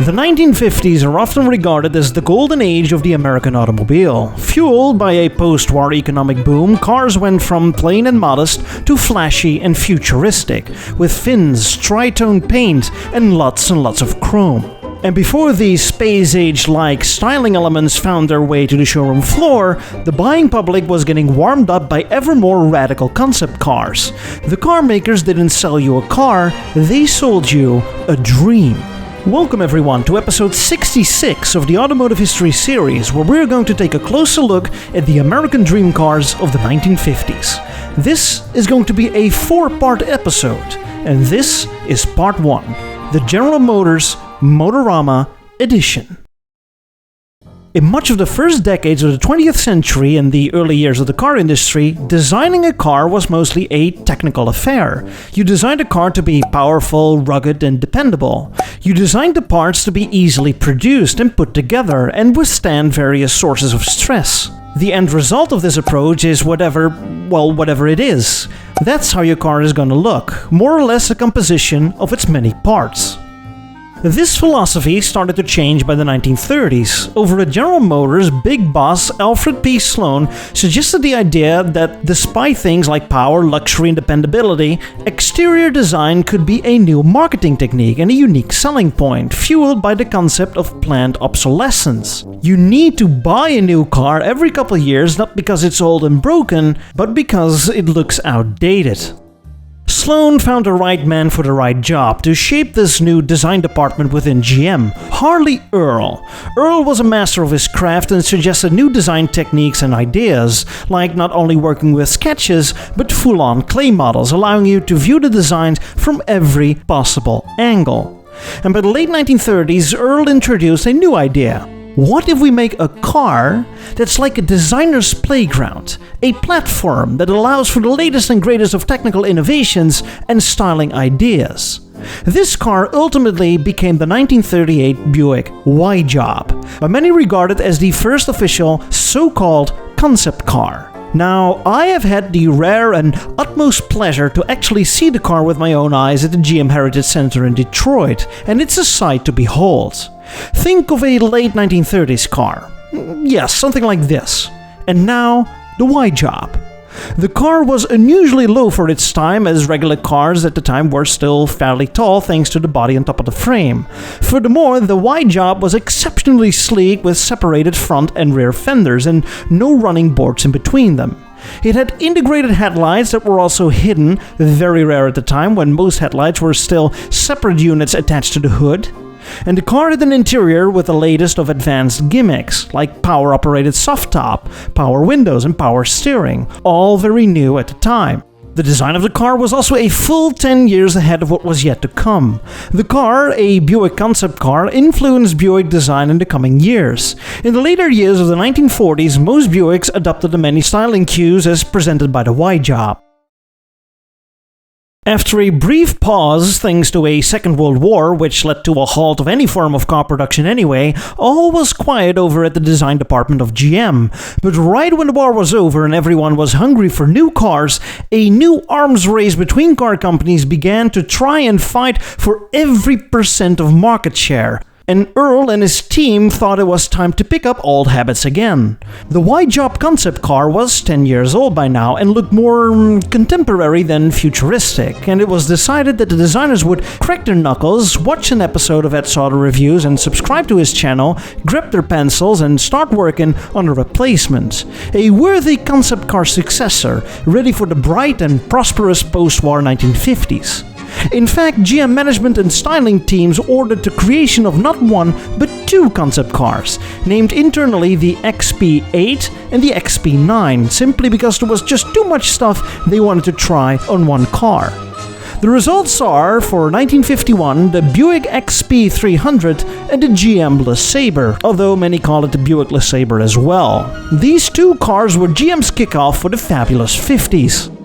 The 1950s are often regarded as the golden age of the American automobile. Fueled by a post-war economic boom, cars went from plain and modest to flashy and futuristic, with fins, tri-tone paint, and lots of chrome. And before these space-age-like styling elements found their way to the showroom floor, the buying public was getting warmed up by ever more radical concept cars. The car makers didn't sell you a car, they sold you a dream. Welcome everyone to episode 66 of the Automotive History series, where we're going to take a closer look at the American dream cars of the 1950s. This is going to be a 4-part episode, and this is part 1, the General Motors Motorama Edition. In much of the first decades of the 20th century and the early years of the car industry, designing a car was mostly a technical affair. You designed a car to be powerful, rugged, and dependable. You designed the parts to be easily produced and put together and withstand various sources of stress. The end result of this approach is whatever it is. That's how your car is going to look, more or less a composition of its many parts. This philosophy started to change by the 1930s. Over at General Motors, big boss Alfred P. Sloan suggested the idea that despite things like power, luxury, and dependability, exterior design could be a new marketing technique and a unique selling point, fueled by the concept of planned obsolescence. You need to buy a new car every couple of years, not because it's old and broken, but because it looks outdated. Sloan found the right man for the right job to shape this new design department within GM, Harley Earl. Earl was a master of his craft and suggested new design techniques and ideas, like not only working with sketches, but full-on clay models, allowing you to view the designs from every possible angle. And by the late 1930s, Earl introduced a new idea. What if we make a car that's like a designer's playground, a platform that allows for the latest and greatest of technical innovations and styling ideas? This car ultimately became the 1938 Buick Y-Job, by many regarded as the first official so-called concept car. Now, I have had the rare and utmost pleasure to actually see the car with my own eyes at the GM Heritage Center in Detroit, and it's a sight to behold. Think of a late 1930s car. Yes, something like this. And now, the Y-Job. The car was unusually low for its time, as regular cars at the time were still fairly tall thanks to the body on top of the frame. Furthermore, the Y-Job was exceptionally sleek with separated front and rear fenders and no running boards in between them. It had integrated headlights that were also hidden, very rare at the time when most headlights were still separate units attached to the hood. And the car had an interior with the latest of advanced gimmicks, like power-operated soft top, power windows, and power steering, all very new at the time. The design of the car was also a full 10 years ahead of what was yet to come. The car, a Buick concept car, influenced Buick design in the coming years. In the later years of the 1940s, most Buicks adopted the many styling cues as presented by the Y-Job. After a brief pause, thanks to a Second World War, which led to a halt of any form of car production anyway, all was quiet over at the design department of GM. But right when the war was over and everyone was hungry for new cars, a new arms race between car companies began to try and fight for every % of market share. And Earl and his team thought it was time to pick up old habits again. The Y-Job concept car was 10 years old by now and looked more contemporary than futuristic, and it was decided that the designers would crack their knuckles, watch an episode of edsautoreviews and subscribe to his channel, grab their pencils and start working on a replacement. A worthy concept car successor, ready for the bright and prosperous post-war 1950s. In fact, GM management and styling teams ordered the creation of not one, but 2 concept cars, named internally the XP8 and the XP9, simply because there was just too much stuff they wanted to try on one car. The results are, for 1951, the Buick XP300 and the GM Sabre, although many call it the Buick Sabre as well. These 2 cars were GM's kickoff for the fabulous 50s.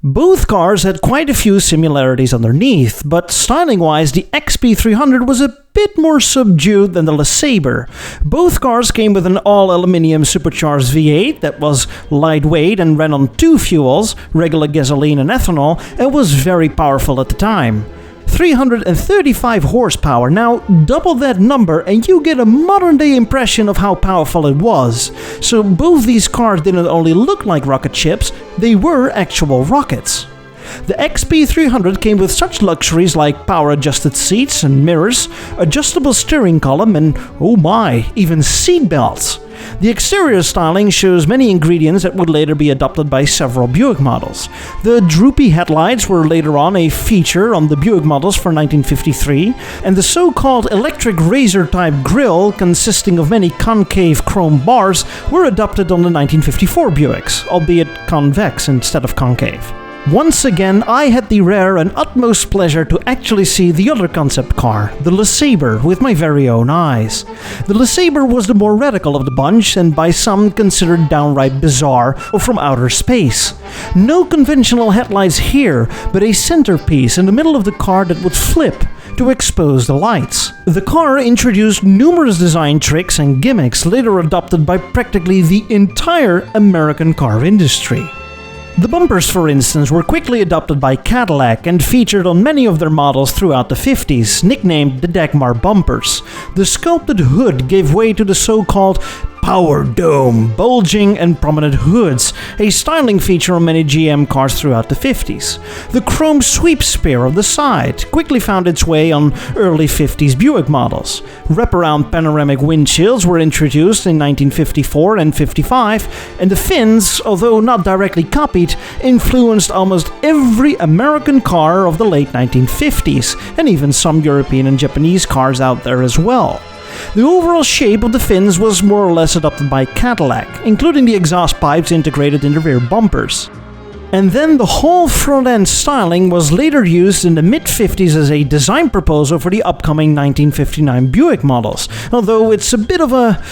Both cars had quite a few similarities underneath, but styling-wise, the XP300 was a bit more subdued than the Sabre. Both cars came with an all-aluminum supercharged V8 that was lightweight and ran on 2 fuels, regular gasoline and ethanol, and was very powerful at the time. 335 horsepower. Now, double that number and you get a modern-day impression of how powerful it was. So both these cars didn't only look like rocket ships, they were actual rockets. The XP300 came with such luxuries like power-adjusted seats and mirrors, adjustable steering column, and oh my, even seat belts. The exterior styling shows many ingredients that would later be adopted by several Buick models. The droopy headlights were later on a feature on the Buick models for 1953, and the so-called electric razor-type grille, consisting of many concave chrome bars, were adopted on the 1954 Buicks, albeit convex instead of concave. Once again, I had the rare and utmost pleasure to actually see the other concept car, the Sabre, with my very own eyes. The Sabre was the more radical of the bunch and by some considered downright bizarre or from outer space. No conventional headlights here, but a centerpiece in the middle of the car that would flip to expose the lights. The car introduced numerous design tricks and gimmicks later adopted by practically the entire American car industry. The bumpers, for instance, were quickly adopted by Cadillac and featured on many of their models throughout the 50s, nicknamed the Dagmar bumpers. The sculpted hood gave way to the so-called power dome, bulging and prominent hoods, a styling feature on many GM cars throughout the 50s. The chrome sweep spear on the side quickly found its way on early 50s Buick models. Wraparound panoramic windshields were introduced in 1954 and 55, and the fins, although not directly copied, influenced almost every American car of the late 1950s, and even some European and Japanese cars out there as well. The overall shape of the fins was more or less adopted by Cadillac, including the exhaust pipes integrated in the rear bumpers. And then the whole front-end styling was later used in the mid-50s as a design proposal for the upcoming 1959 Buick models, although it's a bit of a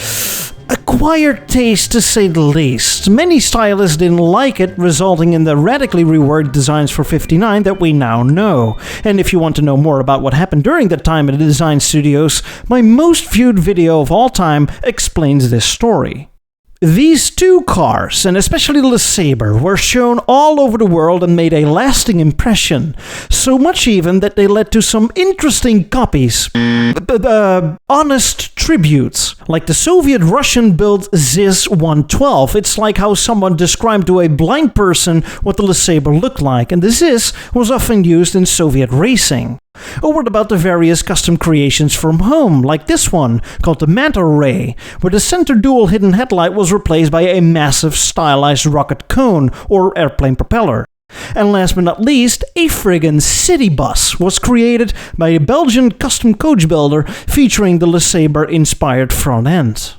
acquired taste to say the least. Many stylists didn't like it, resulting in the radically reworked designs for 59 that we now know. And if you want to know more about what happened during that time in the design studios, my most viewed video of all time explains this story. These two cars, and especially the Sabre, were shown all over the world and made a lasting impression. So much even that they led to some interesting copies. Honest tributes, like the Soviet-Russian-built ZIS-112. It's like how someone described to a blind person what the Sabre looked like, and the ZIS was often used in Soviet racing. Or what about the various custom creations from home, like this one, called the Manta Ray, where the center dual hidden headlight was replaced by a massive stylized rocket cone or airplane propeller. And last but not least, a friggin' city bus was created by a Belgian custom coach builder featuring the Sabre-inspired front end.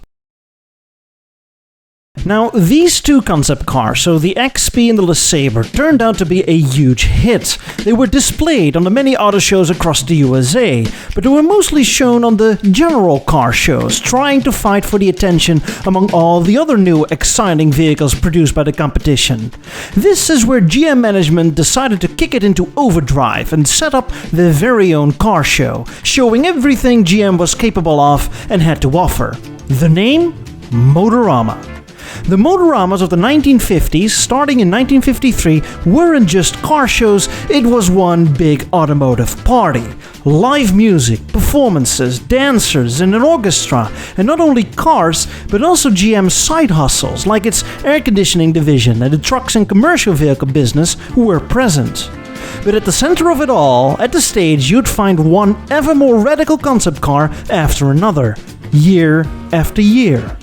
Now, these two concept cars, so the XP and the Sabre, turned out to be a huge hit. They were displayed on the many auto shows across the USA, but they were mostly shown on the general car shows, trying to fight for the attention among all the other new exciting vehicles produced by the competition. This is where GM management decided to kick it into overdrive and set up their very own car show, showing everything GM was capable of and had to offer. The name? Motorama. The Motoramas of the 1950s, starting in 1953, weren't just car shows, it was one big automotive party. Live music, performances, dancers, and an orchestra, and not only cars, but also GM's side hustles, like its air conditioning division and the trucks and commercial vehicle business were present. But at the center of it all, at the stage, you'd find one ever more radical concept car after another, year after year.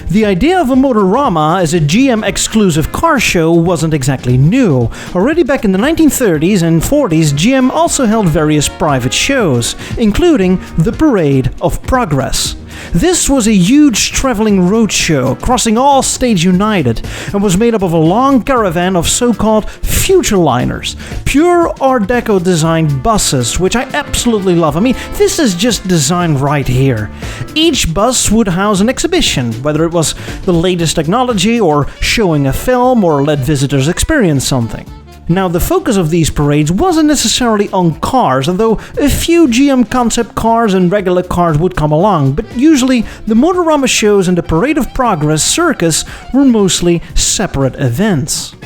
The idea of a Motorama as a GM-exclusive car show wasn't exactly new. Already back in the 1930s and 40s, GM also held various private shows, including the Parade of Progress. This was a huge traveling roadshow crossing all states united and was made up of a long caravan of so-called futureliners, pure Art Deco designed buses, which I absolutely love. I mean, this is just designed right here. Each bus would house an exhibition, whether it was the latest technology or showing a film or let visitors experience something. Now, the focus of these parades wasn't necessarily on cars, although a few GM concept cars and regular cars would come along, but usually the Motorama shows and the Parade of Progress circus were mostly separate events.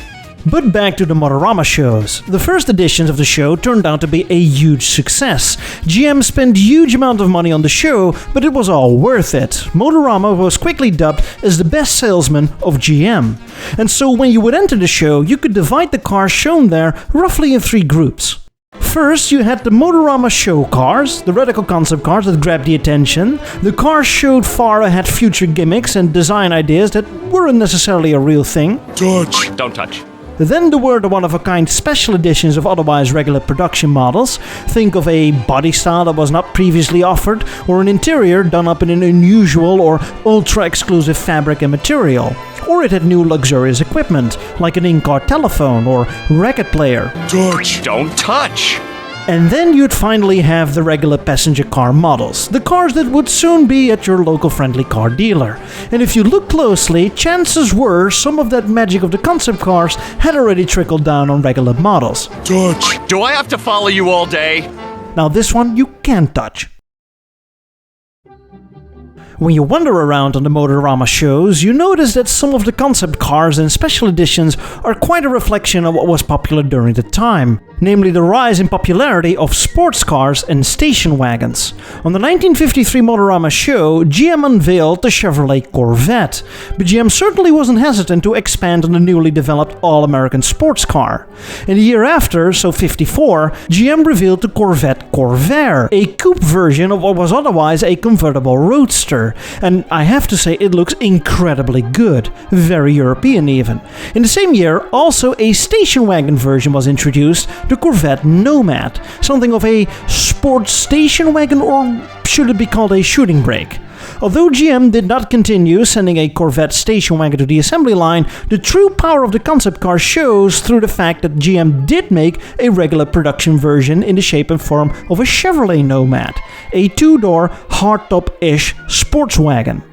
But back to the Motorama shows. The first editions of the show turned out to be a huge success. GM spent huge amount of money on the show, but it was all worth it. Motorama was quickly dubbed as the best salesman of GM. And so when you would enter the show, you could divide the cars shown there roughly in 3 groups. First, you had the Motorama show cars, the radical concept cars that grabbed the attention. The cars showed far ahead future gimmicks and design ideas that weren't necessarily a real thing. Touch! Don't touch. Then there were the one-of-a-kind special editions of otherwise regular production models. Think of a body style that was not previously offered, or an interior done up in an unusual or ultra-exclusive fabric and material. Or it had new luxurious equipment, like an in-car telephone or record player. Touch! Don't touch! And then you'd finally have the regular passenger car models, the cars that would soon be at your local friendly car dealer. And if you look closely, chances were some of that magic of the concept cars had already trickled down on regular models. Touch! Do I have to follow you all day? Now this one you can't touch. When you wander around on the Motorama shows, you notice that some of the concept cars and special editions are quite a reflection of what was popular during the time, namely the rise in popularity of sports cars and station wagons. On the 1953 Motorama show, GM unveiled the Chevrolet Corvette, but GM certainly wasn't hesitant to expand on the newly developed all-American sports car. In the year after, so 54, GM revealed the Corvette Corvair, a coupe version of what was otherwise a convertible roadster. And I have to say it looks incredibly good, very European even. In the same year, also a station wagon version was introduced, the Corvette Nomad, something of a sports station wagon, or should it be called a shooting brake? Although GM did not continue sending a Corvette station wagon to the assembly line, the true power of the concept car shows through the fact that GM did make a regular production version in the shape and form of a Chevrolet Nomad, a 2-door hardtop-ish sports wagon.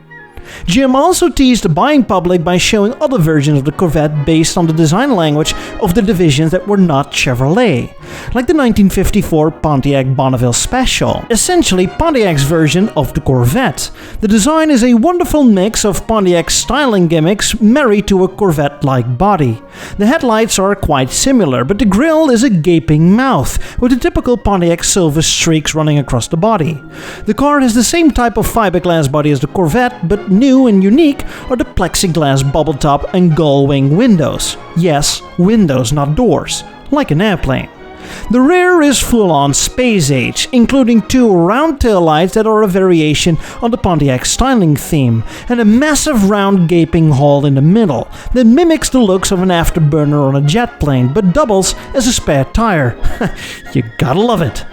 GM also teased the buying public by showing other versions of the Corvette based on the design language of the divisions that were not Chevrolet, like the 1954 Pontiac Bonneville Special, essentially Pontiac's version of the Corvette. The design is a wonderful mix of Pontiac's styling gimmicks married to a Corvette-like body. The headlights are quite similar, but the grille is a gaping mouth, with the typical Pontiac silver streaks running across the body. The car has the same type of fiberglass body as the Corvette, but new and unique are the plexiglass bubble top and gull wing windows. Yes, windows, not doors, like an airplane. The rear is full-on space age, including 2 round taillights that are a variation on the Pontiac styling theme, and a massive round gaping hole in the middle that mimics the looks of an afterburner on a jet plane, but doubles as a spare tire. You gotta love it.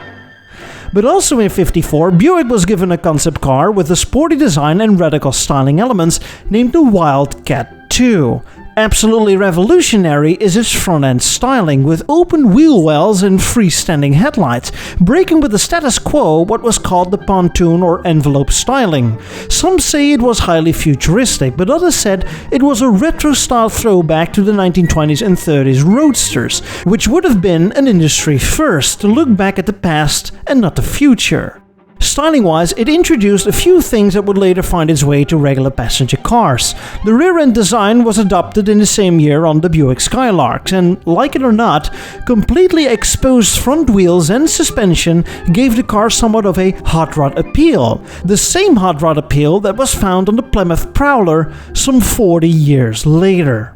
But also in 54, Buick was given a concept car with a sporty design and radical styling elements named the Wildcat II. Absolutely revolutionary is its front-end styling, with open wheel wells and freestanding headlights, breaking with the status quo what was called the pontoon or envelope styling. Some say it was highly futuristic, but others said it was a retro-style throwback to the 1920s and 30s roadsters, which would have been an industry first, to look back at the past and not the future. Styling-wise, it introduced a few things that would later find its way to regular passenger cars. The rear-end design was adopted in the same year on the Buick Skylarks, and, like it or not, completely exposed front wheels and suspension gave the car somewhat of a hot rod appeal. The same hot rod appeal that was found on the Plymouth Prowler some 40 years later.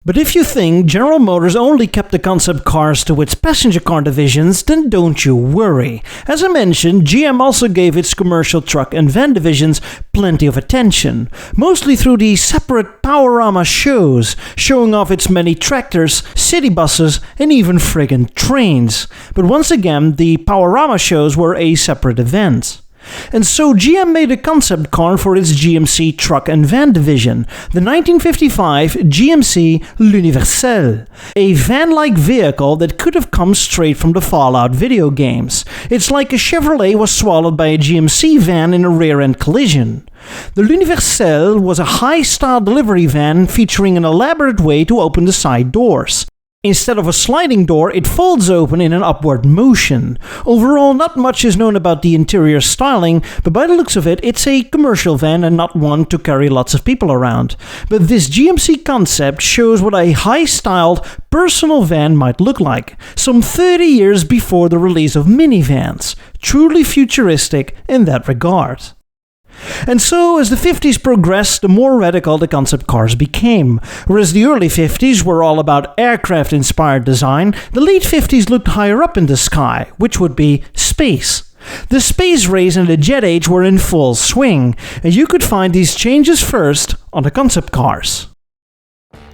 But if you think General Motors only kept the concept cars to its passenger car divisions, then don't you worry. As I mentioned, GM also gave its commercial truck and van divisions plenty of attention, mostly through the separate Powerama shows, showing off its many tractors, city buses, and even friggin' trains. But once again, the Powerama shows were a separate event. And so GM made a concept car for its GMC truck and van division, the 1955 GMC L'Universelle, a van-like vehicle that could have come straight from the Fallout video games. It's like a Chevrolet was swallowed by a GMC van in a rear-end collision. The L'Universelle was a high-style delivery van featuring an elaborate way to open the side doors. Instead of a sliding door, it folds open in an upward motion. Overall, not much is known about the interior styling, but by the looks of it, it's a commercial van and not one to carry lots of people around. But this GMC concept shows what a high-styled personal van might look like, some 30 years before the release of minivans. Truly futuristic in that regard. And so, as the 50s progressed, the more radical the concept cars became. Whereas the early 50s were all about aircraft-inspired design, the late 50s looked higher up in the sky, which would be space. The space race and the jet age were in full swing, and you could find these changes first on the concept cars.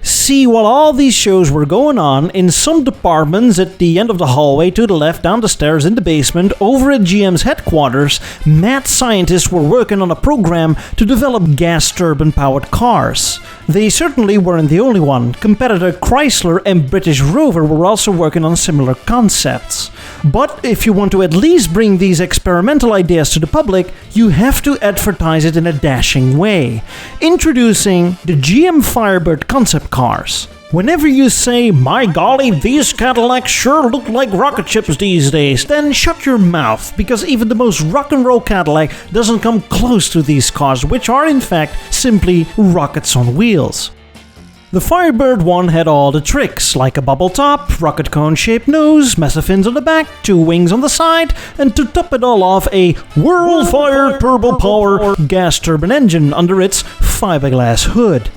See, while all these shows were going on, in some departments at the end of the hallway to the left, down the stairs in the basement, over at GM's headquarters, mad scientists were working on a program to develop gas turbine-powered cars. They certainly weren't the only one. Competitor Chrysler and British Rover were also working on similar concepts. But if you want to at least bring these experimental ideas to the public, you have to advertise it in a dashing way. Introducing the GM Firebird concept cars. Whenever you say, "My golly, these Cadillacs sure look like rocket ships these days," then shut your mouth, because even the most rock and roll Cadillac doesn't come close to these cars, which are in fact simply rockets on wheels. The Firebird one had all the tricks, like a bubble top, rocket cone-shaped nose, massive fins on the back, 2 wings on the side, and to top it all off, a Worldfire turbo-power gas turbine engine under its fiberglass hood.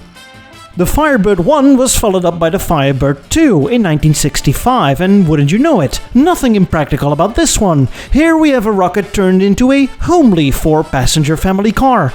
The Firebird 1 was followed up by the Firebird 2 in 1965, and wouldn't you know it, nothing impractical about this one. Here we have a rocket turned into a homely 4-passenger family car.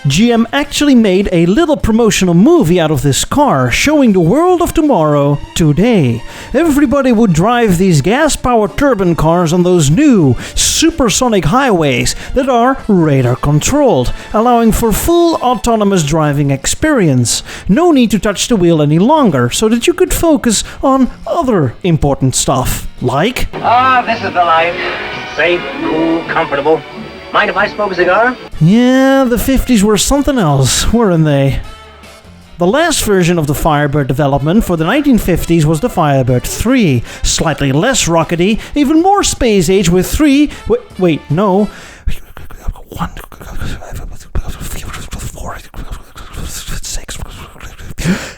GM actually made a little promotional movie out of this car, showing the world of tomorrow today. Everybody would drive these gas-powered turbine cars on those new supersonic highways that are radar-controlled, allowing for full autonomous driving experience. No need to touch the wheel any longer, so that you could focus on other important stuff, like... This is the life. Safe, cool, comfortable. Mind if I smoke a cigar? Yeah, the 50s were something else, weren't they? The last version of the Firebird development for the 1950s was the Firebird 3, slightly less rockety, even more space age with 3... Wait, no. 1, 4, 6...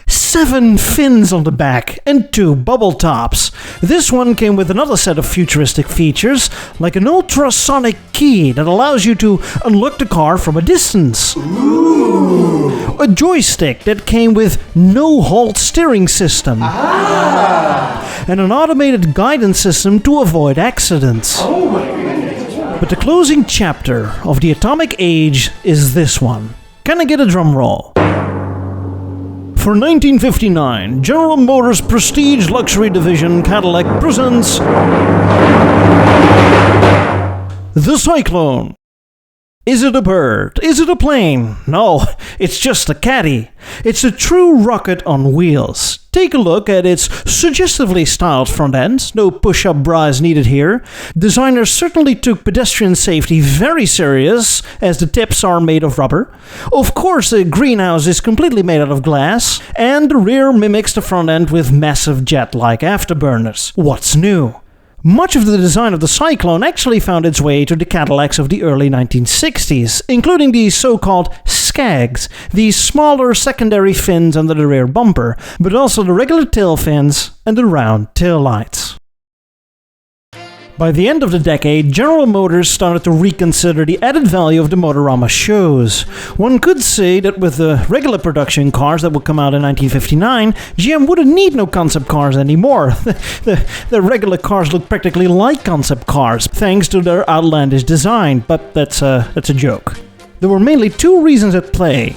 7 fins on the back and 2 bubble tops. This one came with another set of futuristic features, like an ultrasonic key that allows you to unlock the car from a distance. Ooh. A joystick that came with no-halt steering system. Ah. And an automated guidance system to avoid accidents. Oh my goodness. But the closing chapter of the atomic age is this one. Can I get a drum roll? For 1959, General Motors' prestige luxury division Cadillac presents the Cyclone. Is it a bird? Is it a plane? No, it's just a Caddy. It's a true rocket on wheels. Take a look at its suggestively styled front end. No push-up bras needed here. Designers certainly took pedestrian safety very serious, as the tips are made of rubber. Of course, the greenhouse is completely made out of glass, and the rear mimics the front end with massive jet-like afterburners. What's new? Much of the design of the Cyclone actually found its way to the Cadillacs of the early 1960s, including the so-called Skags, these smaller secondary fins under the rear bumper, but also the regular tail fins and the round taillights. By the end of the decade, General Motors started to reconsider the added value of the Motorama shows. One could say that with the regular production cars that would come out in 1959, GM wouldn't need no concept cars anymore. The regular cars look practically like concept cars, thanks to their outlandish design, but that's a joke. There were mainly 2 reasons at play.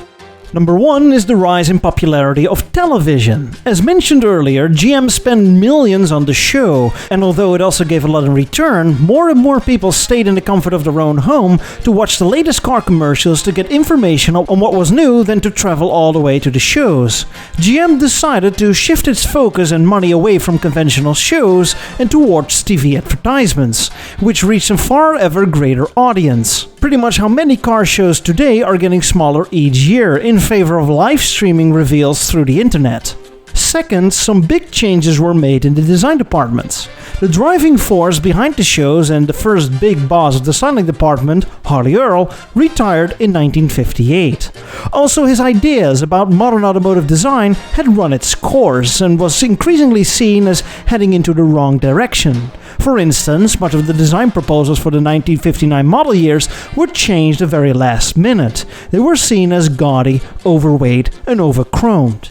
Number 1 is the rise in popularity of television. As mentioned earlier, GM spent millions on the show, and although it also gave a lot in return, more and more people stayed in the comfort of their own home to watch the latest car commercials to get information on what was new than to travel all the way to the shows. GM decided to shift its focus and money away from conventional shows and towards TV advertisements, which reached a far ever greater audience. Pretty much how many car shows today are getting smaller each year in favor of live streaming reveals through the internet. Second, some big changes were made in the design departments. The driving force behind the shows and the first big boss of the styling department, Harley Earl, retired in 1958. Also, his ideas about modern automotive design had run its course and was increasingly seen as heading into the wrong direction. For instance, much of the design proposals for the 1959 model years were changed the very last minute. They were seen as gaudy, overweight, and overchromed.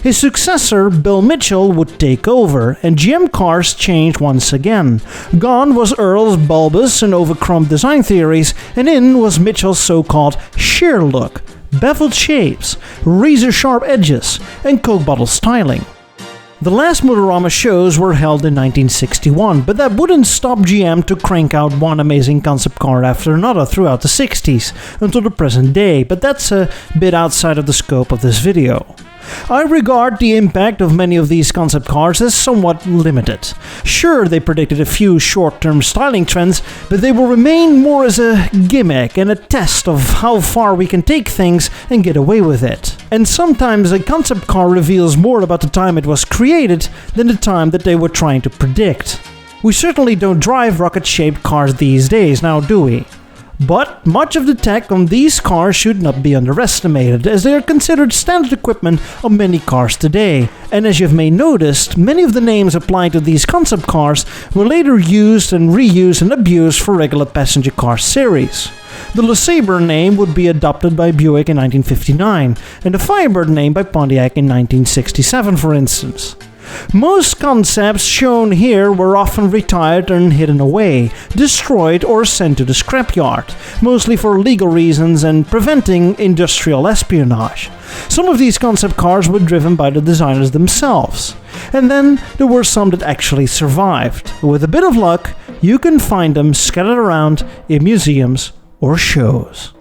His successor, Bill Mitchell, would take over, and GM cars changed once again. Gone was Earl's bulbous and overchromed design theories, and in was Mitchell's so-called sheer look, beveled shapes, razor-sharp edges, and Coke bottle styling. The last Motorama shows were held in 1961, but that wouldn't stop GM to crank out one amazing concept car after another throughout the 60s, until the present day, but that's a bit outside of the scope of this video. I regard the impact of many of these concept cars as somewhat limited. Sure, they predicted a few short-term styling trends, but they will remain more as a gimmick and a test of how far we can take things and get away with it. And sometimes a concept car reveals more about the time it was created than the time that they were trying to predict. We certainly don't drive rocket-shaped cars these days, now do we? But much of the tech on these cars should not be underestimated, as they are considered standard equipment on many cars today. And as you've may noticed, many of the names applied to these concept cars were later used and reused and abused for regular passenger car series. The Sabre name would be adopted by Buick in 1959, and the Firebird name by Pontiac in 1967, for instance. Most concepts shown here were often retired and hidden away, destroyed or sent to the scrapyard, mostly for legal reasons and preventing industrial espionage. Some of these concept cars were driven by the designers themselves. And then there were some that actually survived. With a bit of luck, you can find them scattered around in museums or shows.